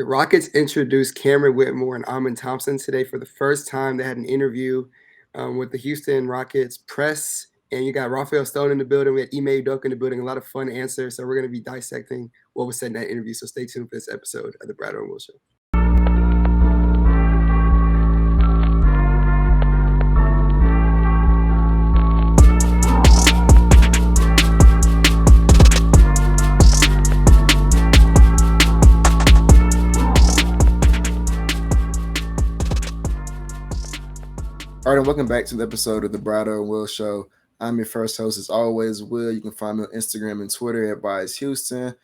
The Rockets introduced Cameron Whitmore and Thompson today for the first time. They had an interview with the Houston Rockets press, and you got Rafael Stone in the building. We had Ime Udoka in the building. A lot of fun answers. So we're going to be dissecting what was said in that interview. So stay tuned for this episode of the Bradeaux and Will Show. All right, and welcome back to the episode of the Bradeaux and Will Show. I'm your first host, as always, Will. You can find me on Instagram and Twitter at Bias Houston.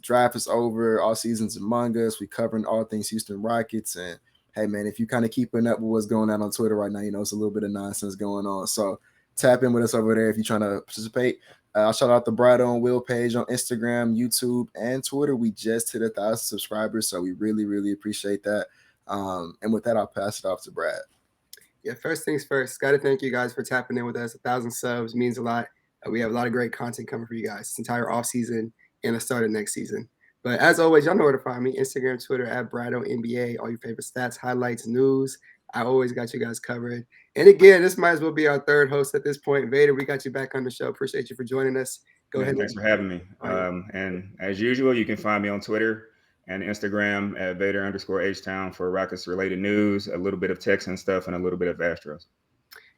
Draft is over. All season's among us. We covering all things Houston Rockets. And hey, man, if you kind of keeping up with what's going on Twitter right now, you know it's a little bit of nonsense going on. So tap in with us over there if you're trying to participate. I'll shout out the Bradeaux and Will page on Instagram, YouTube, and Twitter. We just hit 1,000 subscribers, so we really, really appreciate that. And with that, I'll pass it off to Brad. Yeah, first things first, got to thank you guys for tapping in with us. 1,000 subs means a lot. We have a lot of great content coming for you guys this entire off season and the start of next season. But as always, y'all know where to find me. Instagram, Twitter, at Bradeaux NBA. All your favorite stats, highlights, news. I always got you guys covered. And again, this might as well be our third host at this point. Vader, we got you back on the show. Appreciate you for joining us. Go ahead. Thanks for having me. And as usual, you can find me on Twitter and Instagram at Vader_H-Town for Rockets related news, a little bit of Texan stuff, and a little bit of Astros.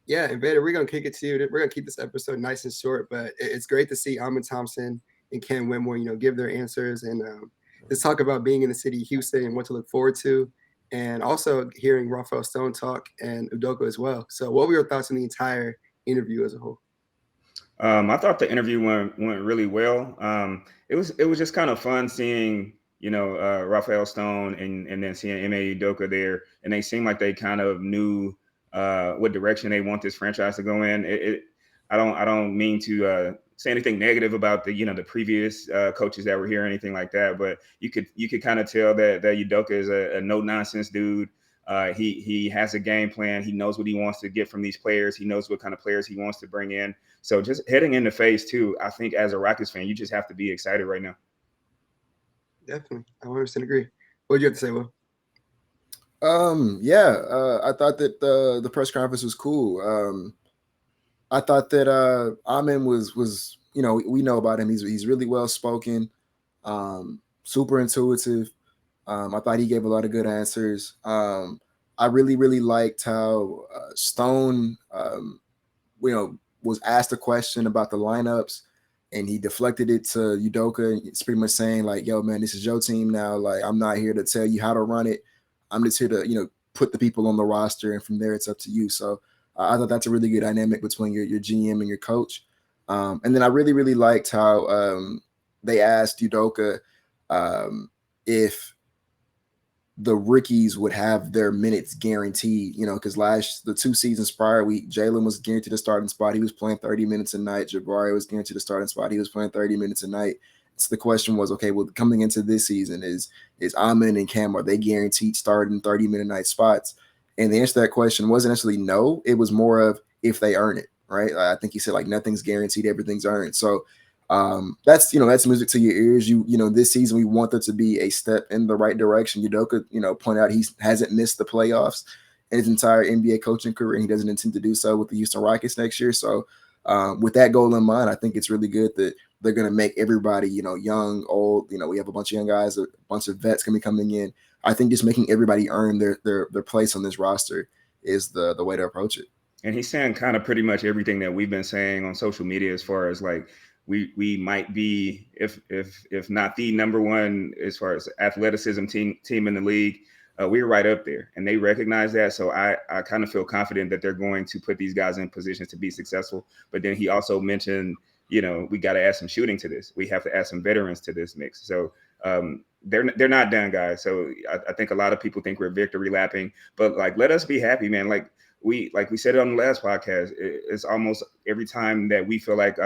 Yeah, and Vader, we're going to kick it to you. We're going to keep this episode nice and short, but it's great to see Thompson and Ken Whitmore, give their answers and let's talk about being in the city of Houston and what to look forward to, and also hearing Rafael Stone talk and Udoka as well. So what were your thoughts on the entire interview as a whole? I thought the interview went really well. It was just kind of fun seeing Rafael Stone and then seeing Ime Udoka there, and they seemed like they kind of knew what direction they want this franchise to go in. I don't mean to say anything negative about the previous coaches that were here or anything like that, but you could kind of tell that Udoka is a no nonsense dude. He has a game plan. He knows what he wants to get from these players. He knows what kind of players he wants to bring in. So just heading into phase 2, I think as a Rockets fan, you just have to be excited right now. Definitely. I 100% agree. What did you have to say, Will? I thought that the press conference was cool. I thought that Amin was we know about him. He's really well spoken, super intuitive. I thought he gave a lot of good answers. I really, really liked how Stone, was asked a question about the lineups, and he deflected it to Udoka. It's pretty much saying like, "Yo, man, this is your team now. Like, I'm not here to tell you how to run it. I'm just here to, put the people on the roster, and from there, it's up to you." So I thought that's a really good dynamic between your GM and your coach. And then I really, really liked how they asked Udoka if the rookies would have their minutes guaranteed, because the 2 seasons prior, Jalen was guaranteed a starting spot. He was playing 30 minutes a night. Jabari was guaranteed a starting spot. He was playing 30 minutes a night. So the question was, okay, well, coming into this season, is Amin and Cam, are they guaranteed starting 30-minute night spots? And the answer to that question wasn't necessarily no. It was more of if they earn it, right? I think he said like nothing's guaranteed, everything's earned. So that's music to your ears. This season we want there to be a step in the right direction. Udoka, pointed out he hasn't missed the playoffs in his entire NBA coaching career, and he doesn't intend to do so with the Houston Rockets next year. So with that goal in mind, I think it's really good that they're going to make everybody, young, old. We have a bunch of young guys, a bunch of vets going to be coming in. I think just making everybody earn their place on this roster is the way to approach it. And he's saying kind of pretty much everything that we've been saying on social media, as far as like we might be, if not the number one as far as athleticism team in the league, we're right up there, and they recognize that. So I kind of feel confident that they're going to put these guys in positions to be successful. But then he also mentioned, we got to add some shooting to this. We have to add some veterans to this mix. So they're not done, guys. So I think a lot of people think we're victory lapping, but like, let us be happy, man. Like we said it on the last podcast, it's almost every time that we feel like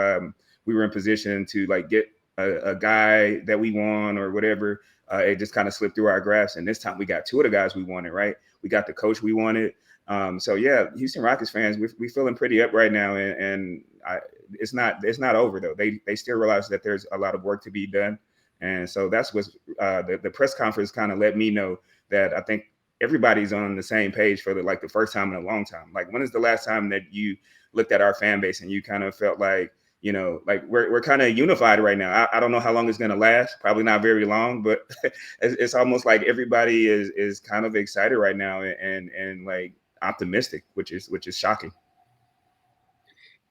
we were in position to like get a guy that we want or whatever, it just kind of slipped through our grasp. And this time we got 2 of the guys we wanted, right? We got the coach we wanted. So yeah, Houston Rockets fans, we feeling pretty up right now, and it's not over though. They still realize that there's a lot of work to be done, And so that's what the press conference kind of let me know that I think everybody's on the same page for the first time in a long time. Like, when is the last time that you looked at our fan base and you kind of felt like, like we're kind of unified right now? I don't know how long it's going to last. Probably not very long, but it's almost like everybody is kind of excited right now and like optimistic, which is shocking.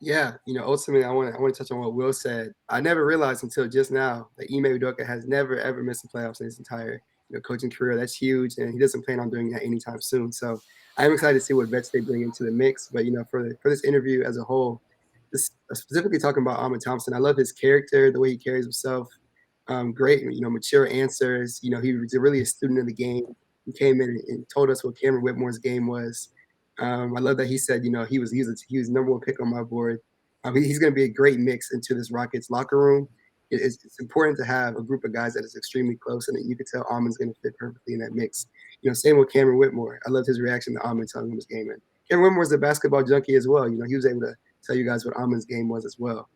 Yeah, ultimately, I want to touch on what Will said. I never realized until just now that Ime Udoka has never ever missed the playoffs in his entire coaching career. That's huge, and he doesn't plan on doing that anytime soon. So I'm excited to see what vets they bring into the mix. But for this interview as a whole, just specifically talking about Ahmed Thompson, I love his character, the way he carries himself. Great, mature answers. He was really a student of the game. He came in and told us what Cameron Whitmore's game was. I love that he said, he was number one pick on my board. He's going to be a great mix into this Rockets locker room. It's important to have a group of guys that is extremely close, and you could tell Amon's going to fit perfectly in that mix. Same with Cameron Whitmore. I loved his reaction to Amon telling him his game. And Cameron Whitmore's a basketball junkie as well. He was able to tell you guys what Amon's game was as well.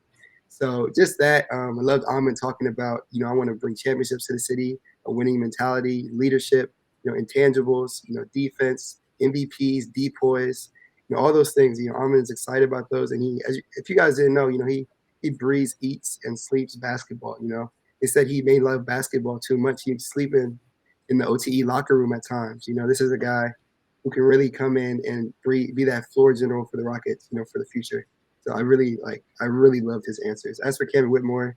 So just that, I loved Amon talking about, I want to bring championships to the city, a winning mentality, leadership, intangibles, defense, MVPs, depoys, all those things. Amon is excited about those, and if you guys didn't know, he breathes, eats, and sleeps basketball. They said he may love basketball too much. He'd sleep in the OTE locker room at times. This is a guy who can really come in and be that floor general for the Rockets, for the future. So I really loved his answers. As for Cameron Whitmore,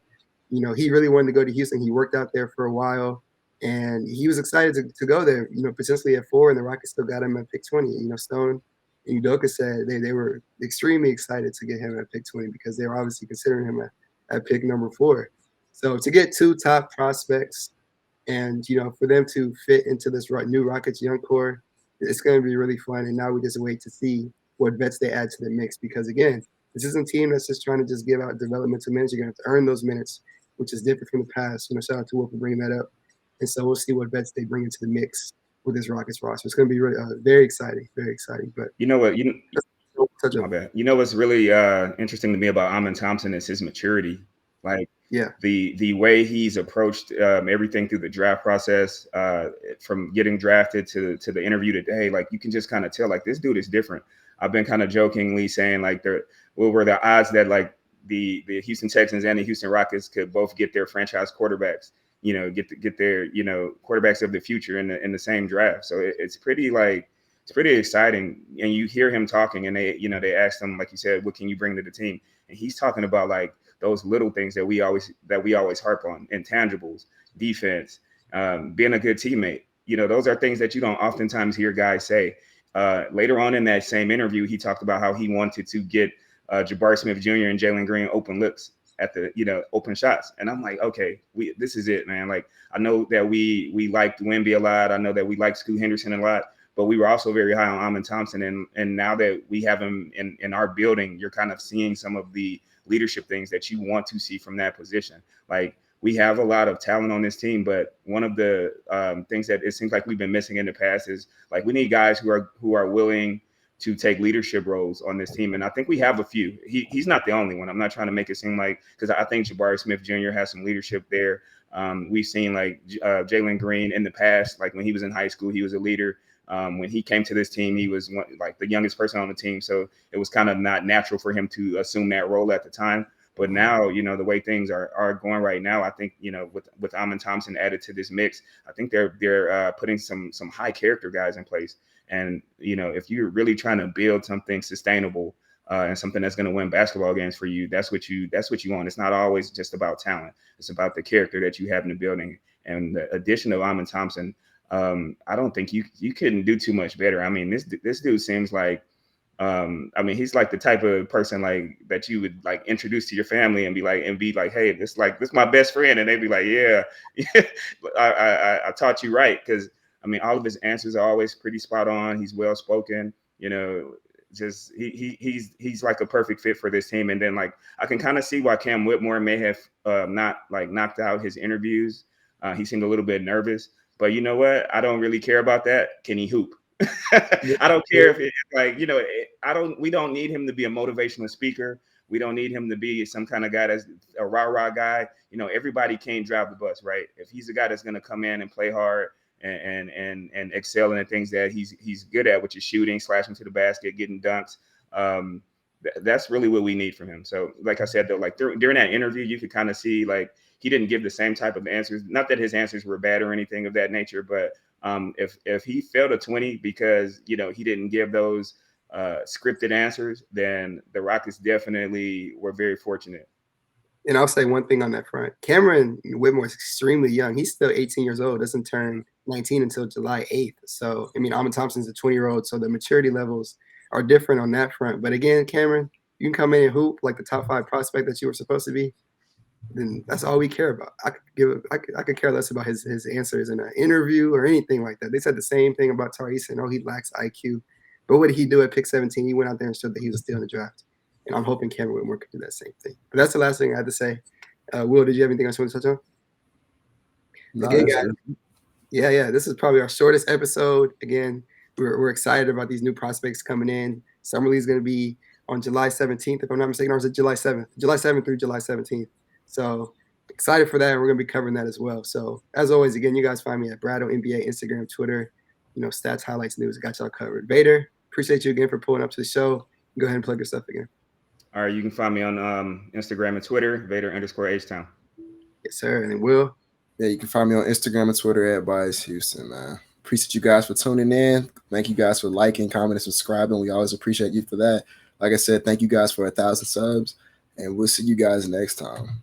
he really wanted to go to Houston. He worked out there for a while, and he was excited to go there, potentially at 4, and the Rockets still got him at pick 20. Stone and Udoka said they were extremely excited to get him at pick 20 because they were obviously considering him at pick number 4. So to get 2 top prospects and, for them to fit into this new Rockets young core, it's going to be really fun. And now we just wait to see what vets they add to the mix because, again, this isn't a team that's just trying to just give out developmental minutes. You're going to have to earn those minutes, which is different from the past. Shout out to Will for bringing that up. And so we'll see what vets they bring into the mix with this Rockets roster. It's going to be really, very exciting, very exciting. But you know what? My bad. What's really interesting to me about Amon Thompson is his maturity. Like, yeah, the way he's approached everything through the draft process, from getting drafted to the interview today, like you can just kind of tell like this dude is different. I've been kind of jokingly saying like what were the odds that like the Houston Texans and the Houston Rockets could both get their franchise quarterbacks, get their quarterbacks of the future in the same draft. So it's pretty exciting. And you hear him talking, and they asked him, like you said, what can you bring to the team? And he's talking about like those little things that we always harp on: intangibles, defense, being a good teammate. Those are things that you don't oftentimes hear guys say. Later on in that same interview, he talked about how he wanted to get Jabari Smith Jr. and Jalen Green open looks at the open shots. And I'm like, okay, this is it, man. Like, I know that we liked Wemby a lot. I know that we liked Scoot Henderson a lot, but we were also very high on Amon Thompson. And now that we have him in our building, you're kind of seeing some of the leadership things that you want to see from that position. Like, we have a lot of talent on this team, but one of the things that it seems like we've been missing in the past is like we need guys who are willing to take leadership roles on this team. And I think we have a few. He's not the only one. I'm not trying to make it seem like, because I think Jabari Smith Jr. has some leadership there. We've seen like Jalen Green in the past, like when he was in high school, he was a leader. When he came to this team, he was like the youngest person on the team. So it was kind of not natural for him to assume that role at the time. But now, the way things are going right now, I think, with Amon Thompson added to this mix, I think they're putting some high character guys in place. And, if you're really trying to build something sustainable and something that's going to win basketball games for you, that's what you want. It's not always just about talent. It's about the character that you have in the building. And the addition of Amon Thompson, I don't think you couldn't do too much better. I mean, this dude seems like, he's like the type of person like that you would like introduce to your family and be like, hey, this my best friend, and they'd be like, yeah, I taught you right, because all of his answers are always pretty spot on. He's well spoken, just he's like a perfect fit for this team. And then like I can kind of see why Cam Whitmore may have not like knocked out his interviews. He seemed a little bit nervous, but you know what? I don't really care about that. Can he hoop? I don't care if it's like, we don't need him to be a motivational speaker. We don't need him to be some kind of guy that's a rah-rah guy. You know, everybody can't drive the bus, right? If he's a guy that's going to come in and play hard and excel in the things that he's good at, which is shooting, slashing to the basket, getting dunks, that's really what we need from him. So, like I said, though, like during that interview, you could kind of see like he didn't give the same type of answers. Not that his answers were bad or anything of that nature, but if he failed a 20 because, you know, he didn't give those scripted answers, then the Rockets definitely were very fortunate. And I'll say one thing on that front. Cameron Whitmore is extremely young. He's still 18 years old, doesn't turn 19 until July 8th. So, I mean, Amon Thompson's a 20-year-old, so the maturity levels are different on that front. But again, Cameron, you can come in and hoop like the top 5 prospect that you were supposed to be, then that's all we care about. I could care less about his answers in an interview or anything like that. They said the same thing about Tari, saying, oh, he lacks IQ. But what did he do at pick 17? He went out there and showed that he was still in the draft. And I'm hoping Cameron Whitmore could do that same thing. But that's the last thing I had to say. Will, did you have anything else you want to touch on? No, Again, guys, yeah. This is probably our shortest episode. Again, we're excited about these new prospects coming in. Summer League is going to be on July 17th, if I'm not mistaken, or is it July 7th? July 7th through July 17th. So excited for that. And we're going to be covering that as well. So as always, again, you guys find me at Bradeaux NBA, Instagram, Twitter, stats, highlights, news. Got y'all covered. Vader, appreciate you again for pulling up to the show. Go ahead and plug your stuff again. All right, you can find me on Instagram and Twitter, Vader_H-Town. Yes, sir. And then Will. Yeah, you can find me on Instagram and Twitter at Bias Houston, man. Appreciate you guys for tuning in. Thank you guys for liking, commenting, subscribing. We always appreciate you for that. Like I said, thank you guys for 1,000 subs, and we'll see you guys next time.